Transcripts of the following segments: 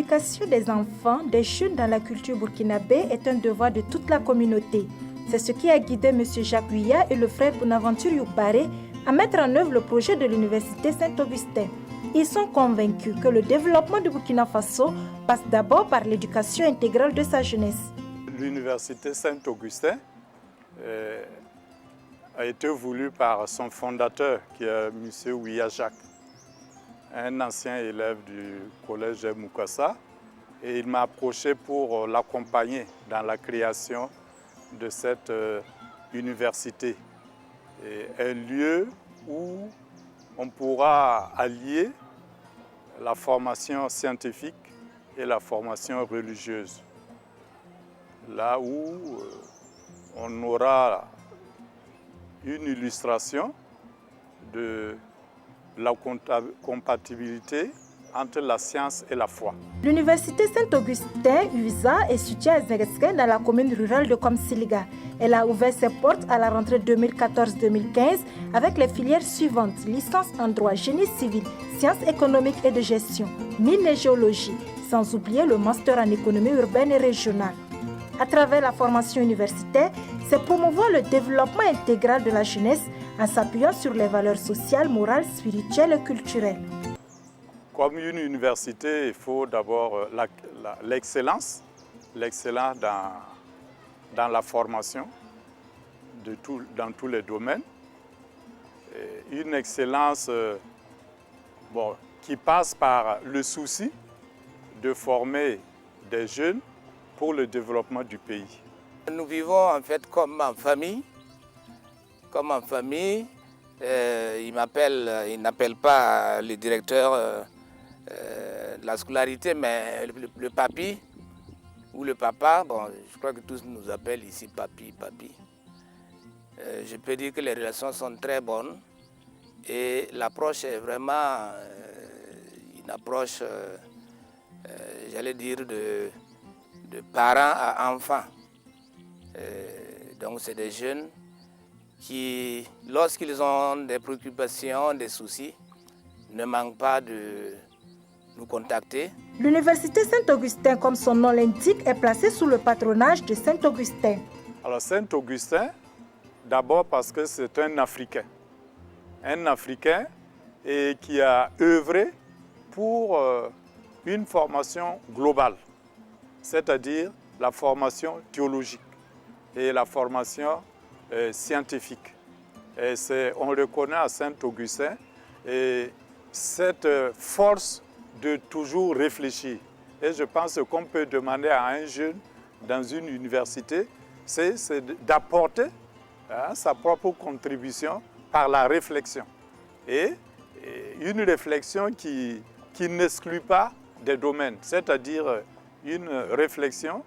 L'éducation des enfants, des jeunes dans la culture burkinabé est un devoir de toute la communauté. C'est ce qui a guidé M. Jacques Huya et le frère Bonaventure Youkbaré à mettre en œuvre le projet de l'Université Saint-Augustin. Ils sont convaincus que le développement du Burkina Faso passe d'abord par l'éducation intégrale de sa jeunesse. L'Université Saint-Augustin a été voulue par son fondateur, qui est M. Huya Jacques, un ancien élève du collège Moukassa, et il m'a approché pour l'accompagner dans la création de cette université. Et un lieu où on pourra allier la formation scientifique et la formation religieuse. Là où on aura une illustration de la compatibilité entre la science et la foi. L'Université Saint-Augustin USA est située à Ziguinchor dans la commune rurale de Komsiliga. Elle a ouvert ses portes à la rentrée 2014-2015 avec les filières suivantes: licence en droit, génie civil, sciences économiques et de gestion, mines et géologie, sans oublier le master en économie urbaine et régionale. À travers la formation universitaire, c'est promouvoir le développement intégral de la jeunesse en s'appuyant sur les valeurs sociales, morales, spirituelles et culturelles. Comme une université, il faut d'abord l'excellence dans la formation dans tous les domaines. Et une excellence qui passe par le souci de former des jeunes pour le développement du pays. Nous vivons en fait comme en famille. Il n'appelle pas le directeur de la scolarité, mais le papi ou le papa. Bon, je crois que tous nous appellent ici papi. Je peux dire que les relations sont très bonnes et l'approche est vraiment une approche, j'allais dire, de parents à enfants. Donc c'est des jeunes qui, lorsqu'ils ont des préoccupations, des soucis, ne manquent pas de nous contacter. L'Université Saint-Augustin, comme son nom l'indique, est placée sous le patronage de Saint-Augustin. Alors Saint-Augustin, d'abord parce que c'est un Africain et qui a œuvré pour une formation globale, c'est-à-dire la formation théologique et la formation scientifique. Et on reconnaît à Saint-Augustin cette force de toujours réfléchir. Et je pense qu'on peut demander à un jeune dans une université, c'est d'apporter sa propre contribution par la réflexion. Et une réflexion qui n'exclut pas des domaines, c'est-à-dire une réflexion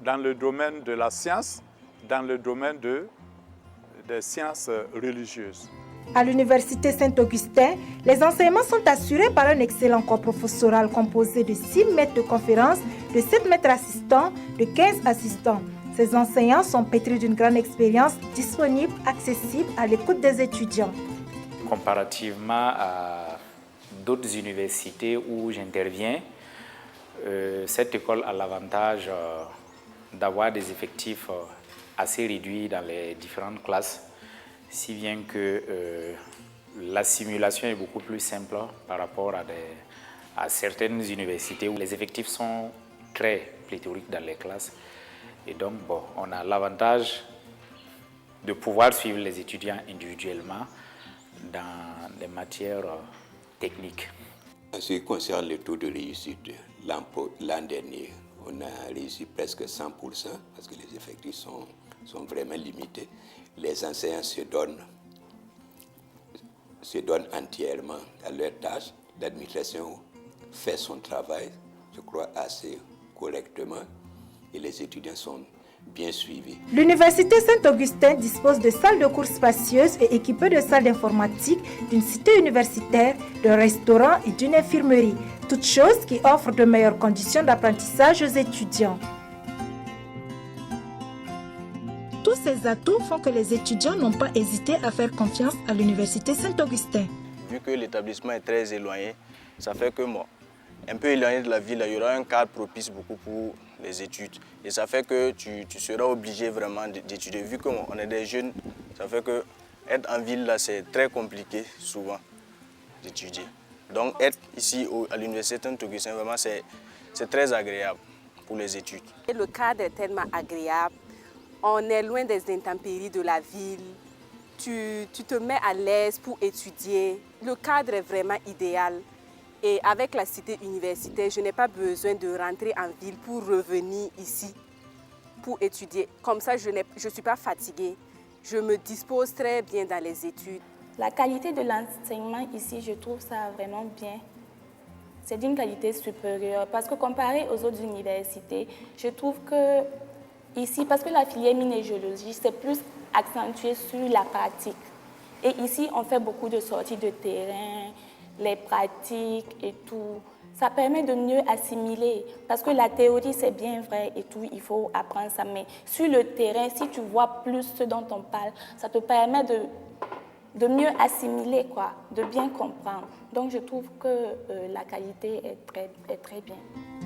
dans le domaine de la science, dans le domaine des sciences religieuses. À l'Université Saint-Augustin, les enseignements sont assurés par un excellent corps professoral composé de 6 maîtres de conférence, de 7 maîtres assistants, de 15 assistants. Ces enseignants sont pétris d'une grande expérience, disponibles, accessibles, à l'écoute des étudiants. Comparativement à d'autres universités où j'interviens, cette école a l'avantage d'avoir des effectifs assez réduits dans les différentes classes, si bien que la simulation est beaucoup plus simple par rapport à certaines universités où les effectifs sont très pléthoriques dans les classes. Et donc, on a l'avantage de pouvoir suivre les étudiants individuellement dans les matières techniques. En ce qui concerne le taux de réussite, l'an dernier, on a réussi presque 100% parce que les effectifs sont vraiment limités. Les enseignants se donnent entièrement à leur tâche. L'administration fait son travail, je crois, assez correctement et les étudiants sont bien suivis. L'Université Saint-Augustin dispose de salles de cours spacieuses et équipées de salles d'informatique, d'une cité universitaire, d'un restaurant et d'une infirmerie, toutes choses qui offrent de meilleures conditions d'apprentissage aux étudiants. Tous ces atouts font que les étudiants n'ont pas hésité à faire confiance à l'Université Saint-Augustin. Vu que l'établissement est très éloigné, ça fait que moi, un peu éloigné de la ville, il y aura un cadre propice beaucoup pour les études. Et ça fait que tu seras obligé vraiment d'étudier. Vu qu'on est des jeunes, ça fait que être en ville, là, c'est très compliqué souvent d'étudier. Donc être ici à l'université Saint-Augustin, vraiment, c'est très agréable pour les études. Et le cadre est tellement agréable. On est loin des intempéries de la ville. Tu te mets à l'aise pour étudier. Le cadre est vraiment idéal. Et avec la cité universitaire, je n'ai pas besoin de rentrer en ville pour revenir ici pour étudier. Comme ça, je ne suis pas fatiguée. Je me dispose très bien dans les études. La qualité de l'enseignement ici, je trouve ça vraiment bien. C'est d'une qualité supérieure parce que comparé aux autres universités, je trouve que ici, parce que la filière mine et géologie, c'est plus accentué sur la pratique. Et ici, on fait beaucoup de sorties de terrain, les pratiques et tout. Ça permet de mieux assimiler. Parce que la théorie, c'est bien vrai et tout, il faut apprendre ça. Mais sur le terrain, si tu vois plus ce dont on parle, ça te permet de mieux assimiler, quoi, de bien comprendre. Donc, je trouve que la qualité est très bien.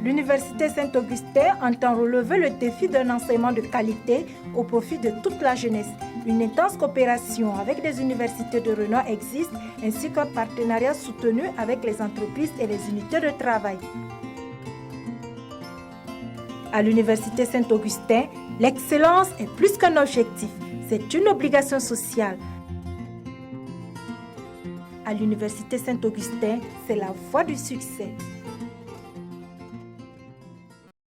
L'Université Saint-Augustin entend relever le défi d'un enseignement de qualité au profit de toute la jeunesse. Une intense coopération avec des universités de renom existe, ainsi qu'un partenariat soutenu avec les entreprises et les unités de travail. À l'Université Saint-Augustin, l'excellence est plus qu'un objectif, c'est une obligation sociale. À l'Université Saint-Augustin, c'est la voie du succès.